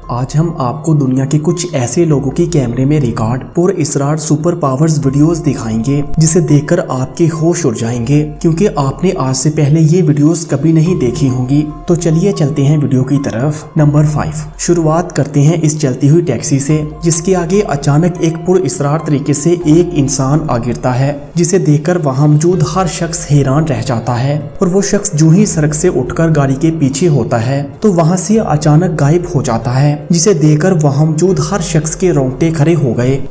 आज हम आपको दुनिया के कुछ ऐसे लोगों की कैमरे में रिकॉर्ड पुर इसरार सुपर पावर्स वीडियोस दिखाएंगे जिसे देखकर आपके होश उड़ जाएंगे, क्योंकि आपने आज से पहले ये वीडियोस कभी नहीं देखी होंगी। तो चलिए चलते हैं वीडियो की तरफ। नंबर 5, शुरुआत करते हैं इस चलती हुई टैक्सी से, जिसके आगे अचानक एक पुर इसरार तरीके से एक इंसान आ गिरता है, जिसे देखकर वहां मौजूद हर शख्स हैरान रह जाता है। और वो शख्स जो ही सड़क से उठकर गाड़ी के पीछे होता है तो वहां से अचानक गायब हो जाता है, जिसे देखकर वहां मौजूद हर शख्स के रोंगटे खड़े हो गए।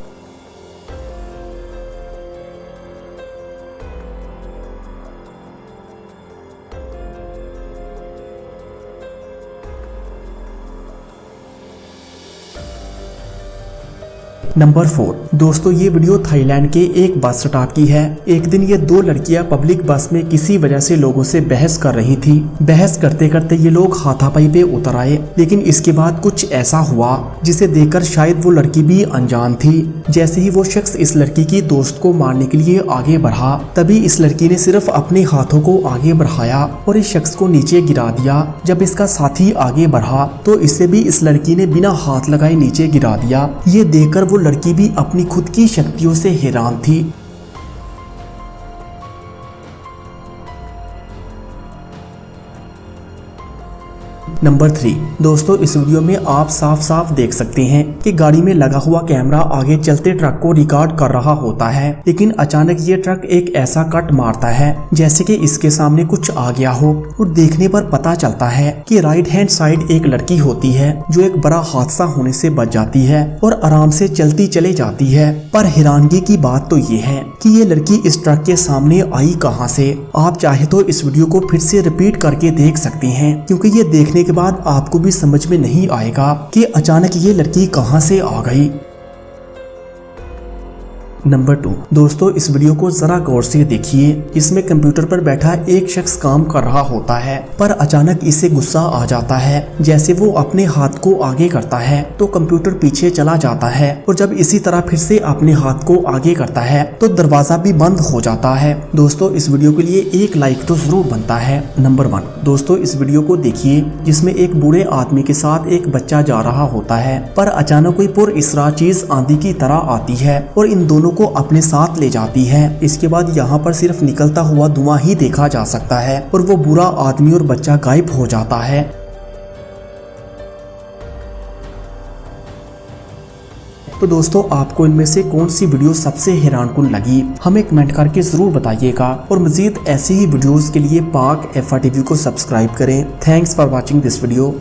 नंबर 4, दोस्तों ये वीडियो थाईलैंड के एक बस स्टॉप की है। एक दिन ये दो लड़कियां पब्लिक बस में किसी वजह से लोगों से बहस कर रही थी। बहस करते करते ये लोग हाथापाई पे उतर आए, लेकिन इसके बाद कुछ ऐसा हुआ जिसे देखकर शायद वो लड़की भी अनजान थी। जैसे ही वो शख्स इस लड़की की दोस्त को मारने के लिए आगे बढ़ा, तभी इस लड़की ने सिर्फ अपने हाथों को आगे बढ़ाया और इस शख्स को नीचे गिरा दिया। जब इसका साथी आगे बढ़ा तो इसे भी इस लड़की ने बिना हाथ लगाए नीचे गिरा दिया। ये देखकर वो लड़की भी अपनी खुद की शक्तियों से हैरान थी। नंबर 3, दोस्तों इस वीडियो में आप साफ साफ देख सकते हैं कि गाड़ी में लगा हुआ कैमरा आगे चलते ट्रक को रिकॉर्ड कर रहा होता है, लेकिन अचानक ये ट्रक एक ऐसा कट मारता है जैसे कि इसके सामने कुछ आ गया हो। और देखने पर पता चलता है कि राइट हैंड साइड एक लड़की होती है जो एक बड़ा हादसा होने से बच जाती है और आराम से चलती चले जाती है। पर हैरानगी की बात तो ये है कि ये लड़की इस ट्रक के सामने आई कहां से। आप चाहे तो इस वीडियो को फिर से रिपीट करके देख सकते हैं, क्योंकि ये देखने के बाद आपको भी समझ में नहीं आएगा कि अचानक ये लड़की कहां से आ गई। नंबर 2, दोस्तों इस वीडियो को जरा गौर से देखिए। इसमें कंप्यूटर पर बैठा एक शख्स काम कर रहा होता है, पर अचानक इसे गुस्सा आ जाता है। जैसे वो अपने हाथ को आगे करता है तो कंप्यूटर पीछे चला जाता है, और जब इसी तरह फिर से अपने हाथ को आगे करता है तो दरवाजा भी बंद हो जाता है। दोस्तों इस वीडियो के लिए एक लाइक तो जरूर बनता है। नंबर 1, दोस्तों इस वीडियो को देखिए, जिसमें एक बूढ़े आदमी के साथ एक बच्चा जा रहा होता है, पर अचानक कोई पुर इसरार चीज आंधी की तरह आती है और इन दोनों को अपने साथ ले जाती है। इसके बाद यहाँ पर सिर्फ निकलता हुआ धुआं ही देखा जा सकता है और वो बुरा आदमी और बच्चा गायब हो जाता है। तो दोस्तों आपको इनमें से कौन सी वीडियो सबसे हैरानकुन लगी, हमें कमेंट करके जरूर बताइएगा। और मजीद ऐसी ही वीडियोस के लिए पाक FR TV को सब्सक्राइब करें। Thanks for watching this video.